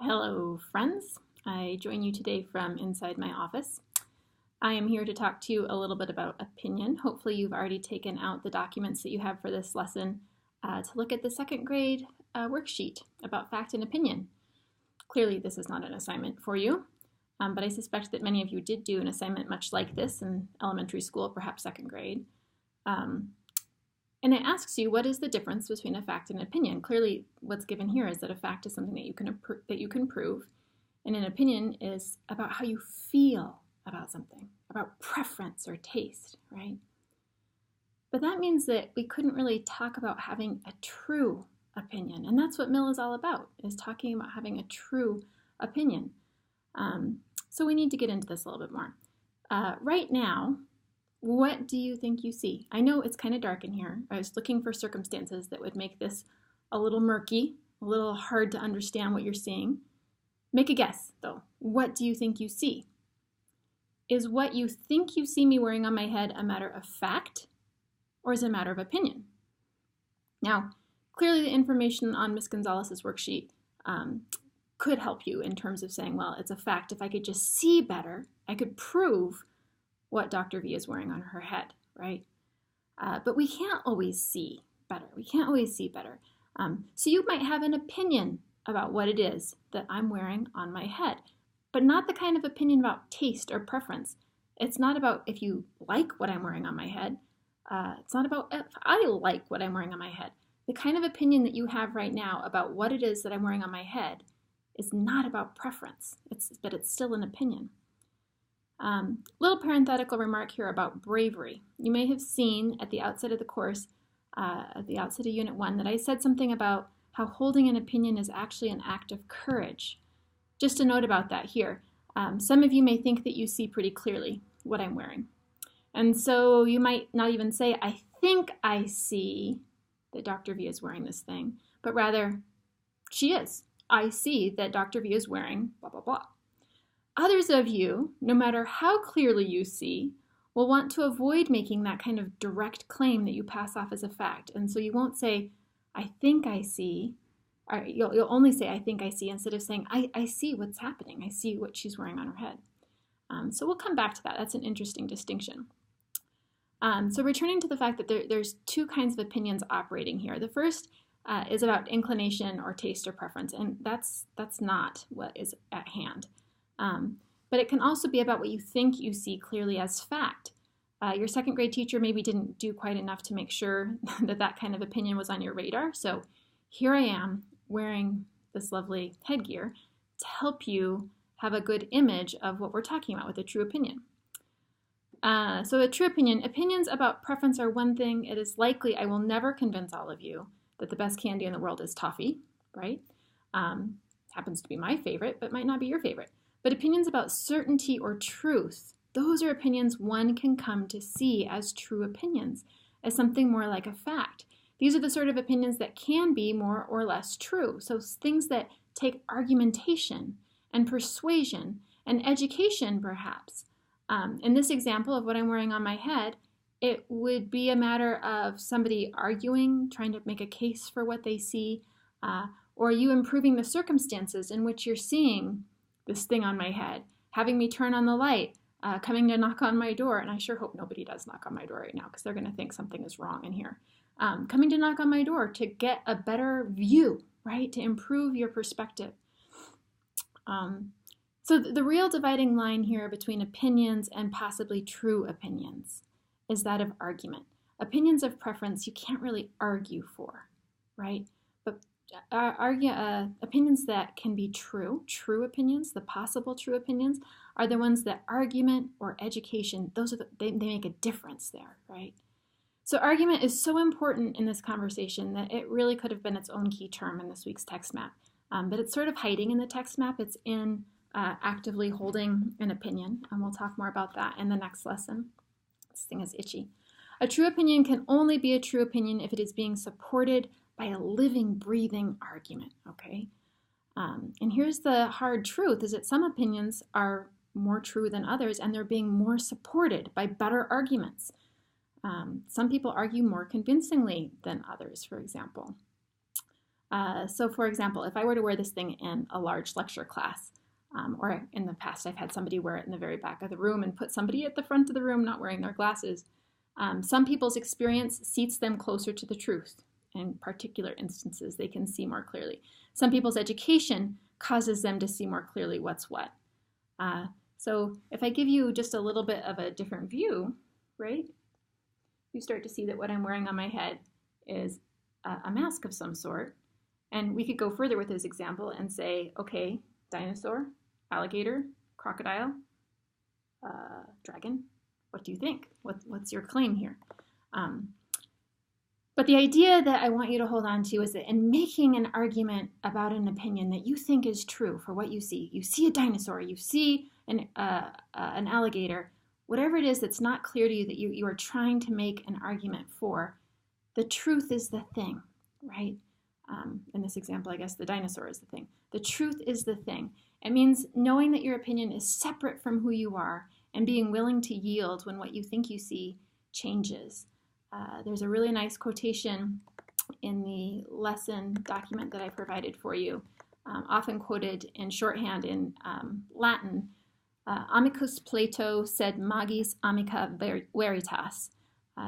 Hello, friends. I join you today from inside my office. I am here to talk to you a little bit about opinion. Hopefully you've already taken out the documents that you have for this lesson to look at the second grade worksheet about fact and opinion. Clearly this is not an assignment for you, but I suspect that many of you did do an assignment much like this in elementary school, perhaps second grade. And it asks you, what is the difference between a fact and an opinion? Clearly, what's given here is that a fact is something that you can prove, and an opinion is about how you feel about something, about preference or taste, right? But that means that we couldn't really talk about having a true opinion, and that's what Mill is all about, is talking about having a true opinion. So we need to get into this a little bit more. Right now, what do you think you see? I know it's kind of dark in here. I was looking for circumstances that would make this a little murky, a little hard to understand what you're seeing. Make a guess, though. What do you think you see? Is what you think you see me wearing on my head a matter of fact, or is it a matter of opinion? Now, clearly the information on Ms. Gonzalez's worksheet could help you in terms of saying, well, it's a fact. If I could just see better, I could prove what Dr. V is wearing on her head, right? But we can't always see better. We can't always see better. So you might have an opinion about what it is that I'm wearing on my head, but not the kind of opinion about taste or preference. It's not about if you like what I'm wearing on my head. It's not about if I like what I'm wearing on my head. The kind of opinion that you have right now about what it is that I'm wearing on my head is not about preference, but it's still an opinion. Little parenthetical remark here about bravery. You may have seen at the outset of the course, at the outset of Unit 1, that I said something about how holding an opinion is actually an act of courage. Just a note about that here. Some of you may think that you see pretty clearly what I'm wearing. And so you might not even say, I think I see that Dr. V is wearing this thing, but rather, she is. I see that Dr. V is wearing blah, blah, blah. Others of you, no matter how clearly you see, will want to avoid making that kind of direct claim that you pass off as a fact. And so you won't say, I think I see, or you'll only say, I think I see, instead of saying, I see what's happening. I see what she's wearing on her head. So we'll come back to that. That's an interesting distinction. So returning to the fact that there's two kinds of opinions operating here. The first is about inclination or taste or preference, and that's not what is at hand. But it can also be about what you think you see clearly as fact. Your second grade teacher maybe didn't do quite enough to make sure that kind of opinion was on your radar. So here I am wearing this lovely headgear to help you have a good image of what we're talking about with a true opinion. So a true opinion, opinions about preference are one thing. It is likely I will never convince all of you that the best candy in the world is toffee, right? Happens to be my favorite, but might not be your favorite. But opinions about certainty or truth, those are opinions one can come to see as true opinions, as something more like a fact. These are the sort of opinions that can be more or less true. So things that take argumentation and persuasion and education, perhaps. In this example of what I'm wearing on my head, it would be a matter of somebody arguing, trying to make a case for what they see, or you improving the circumstances in which you're seeing this thing on my head, having me turn on the light, coming to knock on my door, and I sure hope nobody does knock on my door right now because they're going to think something is wrong in here. Coming to knock on my door to get a better view, right, to improve your perspective. So the real dividing line here between opinions and possibly true opinions is that of argument. Opinions of preference you can't really argue for, right? But opinions that can be true opinions, the possible true opinions, are the ones that argument or education, they make a difference there, right? So argument is so important in this conversation that it really could have been its own key term in this week's text map. But it's sort of hiding in the text map. It's in actively holding an opinion, and we'll talk more about that in the next lesson. This thing is itchy. A true opinion can only be a true opinion if it is being supported by a living, breathing argument, okay? And here's the hard truth, is that some opinions are more true than others, and they're being more supported by better arguments. Some people argue more convincingly than others, for example. So for example, if I were to wear this thing in a large lecture class, or in the past I've had somebody wear it in the very back of the room and put somebody at the front of the room not wearing their glasses, some people's experience seats them closer to the truth. In particular instances, they can see more clearly. Some people's education causes them to see more clearly what's what. So if I give you just a little bit of a different view, right, you start to see that what I'm wearing on my head is a mask of some sort. And we could go further with this example and say, okay, dinosaur, alligator, crocodile, dragon, what do you think? What's your claim here? But the idea that I want you to hold on to is that in making an argument about an opinion that you think is true for what you see a dinosaur, you see an alligator, whatever it is that's not clear to you that you are trying to make an argument for, the truth is the thing, right? In this example, I guess the dinosaur is the thing. The truth is the thing. It means knowing that your opinion is separate from who you are and being willing to yield when what you think you see changes. There's a really nice quotation in the lesson document that I provided for you, often quoted in shorthand in Latin. Amicus Plato sed magis amica veritas.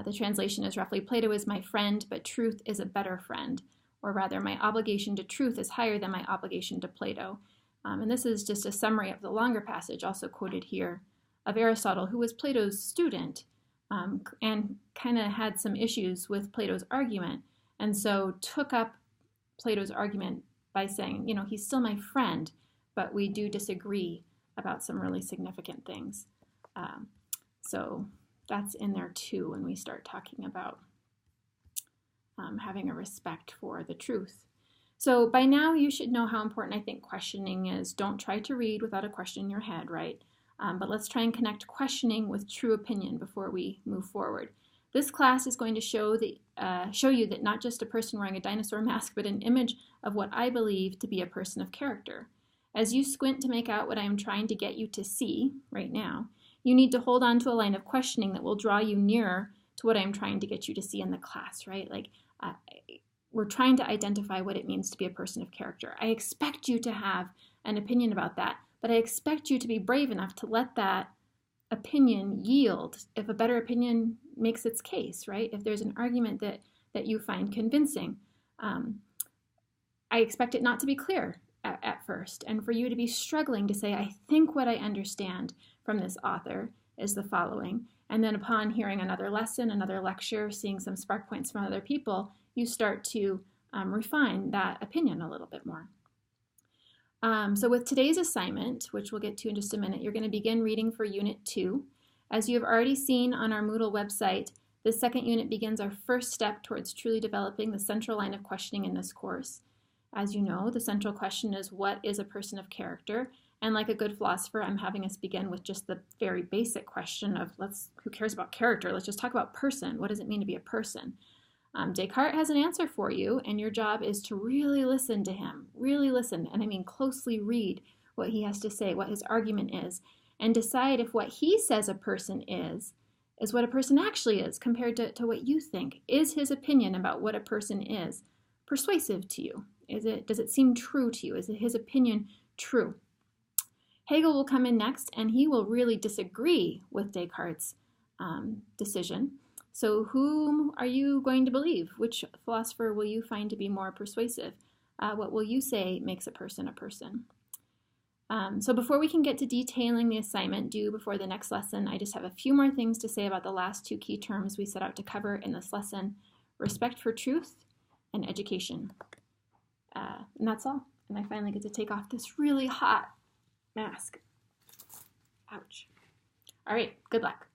The translation is roughly, Plato is my friend, but truth is a better friend. Or rather, my obligation to truth is higher than my obligation to Plato. And this is just a summary of the longer passage, also quoted here, of Aristotle, who was Plato's student, and kind of had some issues with Plato's argument, and so took up Plato's argument by saying, you know, he's still my friend, but we do disagree about some really significant things. So that's in there too when we start talking about having a respect for the truth. So by now you should know how important I think questioning is. Don't try to read without a question in your head, right? But let's try and connect questioning with true opinion before we move forward. This class is going to show you that not just a person wearing a dinosaur mask, but an image of what I believe to be a person of character. As you squint to make out what I am trying to get you to see right now, you need to hold on to a line of questioning that will draw you nearer to what I'm trying to get you to see in the class, right? Like, we're trying to identify what it means to be a person of character. I expect you to have an opinion about that, but I expect you to be brave enough to let that opinion yield if a better opinion makes its case, right? If there's an argument that you find convincing. I expect it not to be clear at first, and for you to be struggling to say, I think what I understand from this author is the following. And then upon hearing another lesson, another lecture, seeing some spark points from other people, you start to refine that opinion a little bit more. So with today's assignment, which we'll get to in just a minute, you're going to begin reading for Unit 2. As you have already seen on our Moodle website, this second unit begins our first step towards truly developing the central line of questioning in this course. As you know, the central question is, what is a person of character? And like a good philosopher, I'm having us begin with just the very basic question of, who cares about character? Let's just talk about person. What does it mean to be a person? Descartes has an answer for you, and your job is to really listen to him, really listen, and I mean closely read what he has to say, what his argument is, and decide if what he says a person is what a person actually is compared to what you think. Is his opinion about what a person is persuasive to you? Does it seem true to you? Is his opinion true? Hegel will come in next, and he will really disagree with Descartes' decision. So whom are you going to believe? Which philosopher will you find to be more persuasive? What will you say makes a person a person? So before we can get to detailing the assignment due before the next lesson, I just have a few more things to say about the last two key terms we set out to cover in this lesson: respect for truth and education. And that's all. And I finally get to take off this really hot mask. Ouch. All right, good luck.